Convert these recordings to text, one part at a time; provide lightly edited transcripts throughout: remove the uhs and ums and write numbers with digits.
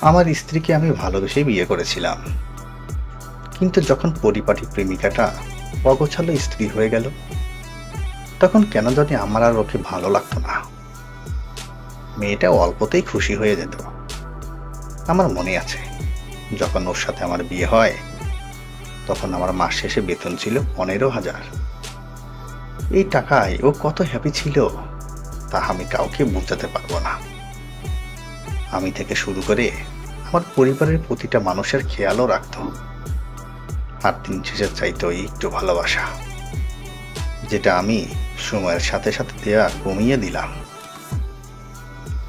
আমার স্ত্রীকে আমি ভালোবেসেই বিয়ে করেছিলাম, কিন্তু যখন পরিপাটি প্রেমিকাটা অগোছালো স্ত্রী হয়ে গেল, তখন কেন জানি আমার আর ওকে ভালো লাগতো না। মেয়েটা অল্পতেই খুশি হয়ে যেত। আমার মনে আছে, যখন ওর সাথে আমার বিয়ে হয়, তখন আমার মাস শেষে বেতন ছিল 15,000। এই টাকায় ও কত হ্যাপি ছিল তা আমি কাউকে বোঝাতে পারবো না। আমি থেকে শুরু করে আমার পরিবারের প্রতিটা মানুষের খেয়ালও রাখতো, আর দিন শেষে চাইতো একটু ভালোবাসা, যেটা আমি সময়ের সাথে সাথে দেয়া কমিয়ে দিলাম।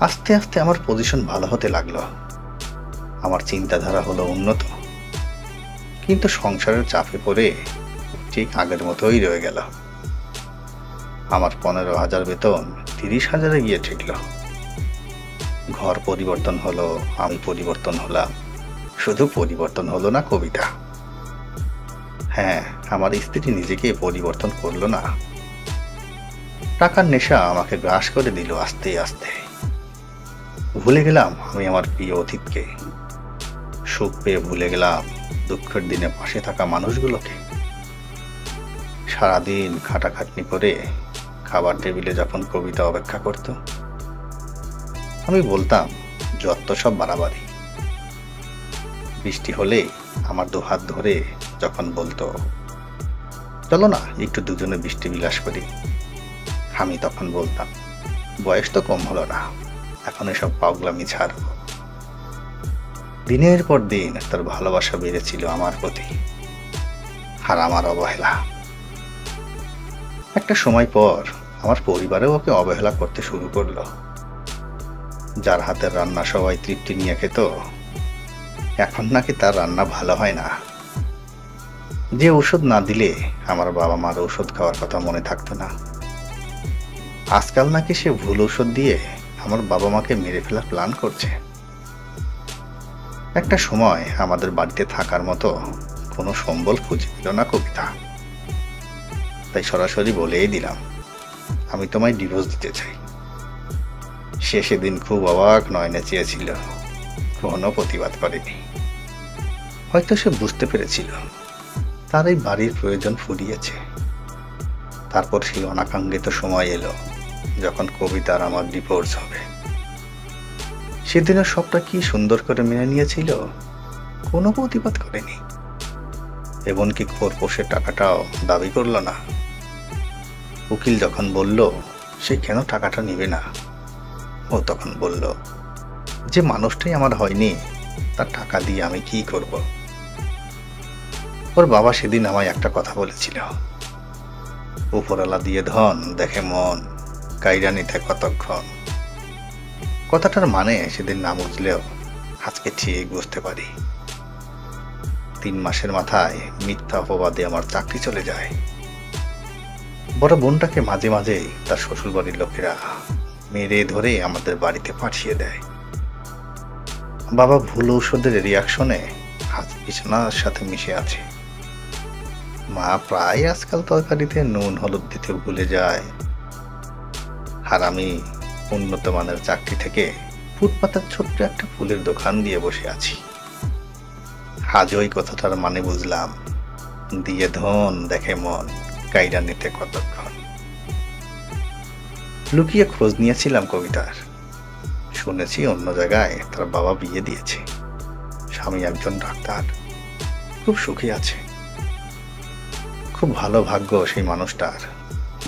আস্তে আস্তে আমার পজিশন ভালো হতে লাগলো, আমার চিন্তাধারা হলো উন্নত, কিন্তু সংসারের চাপে পড়ে ঠিক আগের মতোই রয়ে গেল। আমার 15,000 বেতন 30,000-এ গিয়ে ঠেকল। ঘর পরিবর্তন হলো, আমি পরিবর্তন হলাম, শুধু পরিবর্তন হলো না কবিতা। হ্যাঁ, আমার স্ত্রী নিজেকে পরিবর্তন করলো না। টাকার নেশা আমাকে গ্রাস করে দিল আস্তে আস্তে। ভুলে গেলাম আমি আমার প্রিয় অতীতকে, সুখ পেয়ে ভুলে গেলাম দুঃখের দিনে পাশে থাকা মানুষগুলোকে। সারাদিন খাটাখাটনি করে খাবার টেবিলে যখন কবিতা অপেক্ষা করত, আমি বলতাম যত সব বাড়াবাড়ি। বৃষ্টি হলে আমার দুহাত ধরে যখন বলতো, চলো না একটু দুজনে বৃষ্টি বিলাস করি, আমি তখন বলতাম, বয়স তো কম হলো না, এখন এসব পাগলামি ছাড়ো। দিনের পর দিন তার ভালোবাসা বেড়েছিল আমার প্রতি, আর আমার অবহেলা। একটা সময় পর আমার পরিবারেও ওকে অবহেলা করতে শুরু করলো। যার হাতের রান্না সবাই তৃপ্তি নিয়ে খেত, এখন নাকি তার রান্না ভালো হয় না। যে ওষুধ না দিলে আমার বাবা মার ওষুধ খাওয়ার কথা মনে থাকতো না, আজকাল নাকি সে ভুল ওষুধ দিয়ে আমার বাবা মাকে মেরে ফেলার প্ল্যান করছে। একটা সময় আমাদের বাড়িতে থাকার মতো কোনো সম্বল খুঁজে পেল না কবিতা। তাই সরাসরি বলেই দিলাম, আমি তোমায় ডিভোর্স দিতে চাই। সে সেদিন খুব অবাক নয়নে চেয়েছিল, কোনো প্রতিবাদ করেনি। হয়তো সে বুঝতে পেরেছিল তার এই বাড়ির প্রয়োজন ফুরিয়েছে। তারপর সেই অনাকাঙ্ক্ষিত সময় এলো যখন কবিতার আমার ডিভোর্স হবে। সেদিনও সবটা কি সুন্দর করে মেনে নিয়েছিল, কোনো প্রতিবাদ করেনি। এমনকি খোরপোশের টাকাটাও দাবি করলো না। উকিল যখন বলল সে কেন টাকাটা নেবে না, ও তখন বলল, যে মানুষটাই আমার হয়নি তার টাকা দিয়ে আমি কি করব। ওর বাবা সেদিন আমায় একটা কথা বলেছিল, উপরওয়ালা দিয়ে ধন দেখে মন, কাইরা নিতে কতক্ষণ। কথাটার মানে সেদিন না বুঝলেও আজকে ঠিক বুঝতে পারি। 3 মাসের মাথায় মিথ্যা অপবাদে আমার চাকরি চলে যায়। বড় বোনটাকে মাঝে মাঝে তার শ্বশুর বাড়ির লোকেরা মেরে ধরে আমাদের বাড়িতে পাঠিয়ে দেয়। বাবা ভুল ঔষধের রিয়াকশনে হাত বিছানার সাথে মিশে আছে। মা প্রায় আজকাল তরকারিতে নুন হলুদ দিতে ভুলে যায়। আর আমি উন্নত মানের চাকরি থেকে ফুটপাতের ছোট্ট একটা ফুলের দোকান দিয়ে বসে আছি। আজ ওই কথাটার মানে বুঝলাম, দিয়ে ধন দেখে মন, কাইরা নিতে কতক্ষণ। লুকিয়ে খোঁজ নিয়েছিলাম কবিতার। শুনেছি অন্য জায়গায় তার বাবা বিয়ে দিয়েছে, স্বামী একজন ডাক্তার, খুব সুখী আছে। খুব ভালো ভাগ্য সেই মানুষটার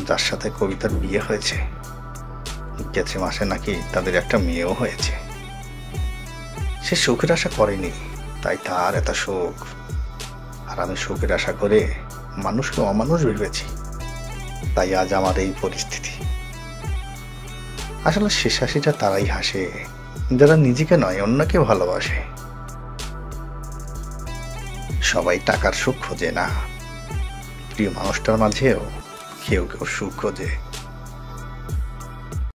যার সাথে কবিতার বিয়ে হয়েছে। গেছে মাসে নাকি তাদের একটা মেয়েও হয়েছে। সে সুখের আশা করেনি, তাই তার এত সুখ। আর আমি সুখের আশা করে মানুষকে অমানুষ ভেবেছি, তাই আজ আমার এই পরিস্থিতি। আসলে শেষ হাসিটা তারাই হাসে যারা নিজেকে নয় অন্যকে ভালোবাসে। সবাই টাকার সুখ খোঁজে না, প্রিয় মানুষটার মাঝেও কেউ কেউ সুখ খোঁজে।